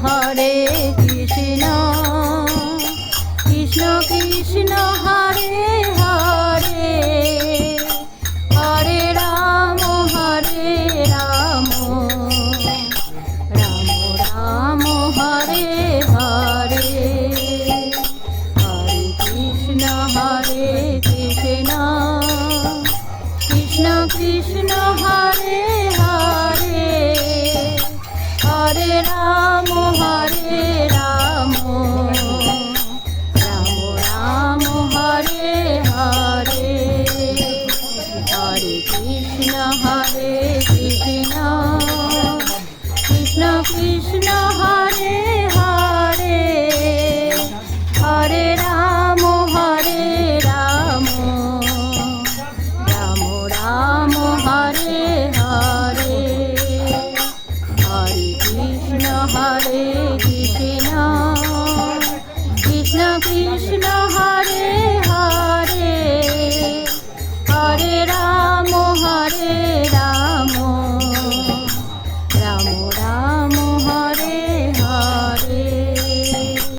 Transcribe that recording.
Hare Krishna Krishna Krishna Hare Hare Hare Ram Ram Ram Hare Hare Hare Krishna Krishna Krishna Hare Hare Hare Ram Ram Ram Hare Hare Hare Krishna Krishna Krishna Hare Hare Hare Ram Ram Ram Hare Hare Hare Krishna Krishna Krishna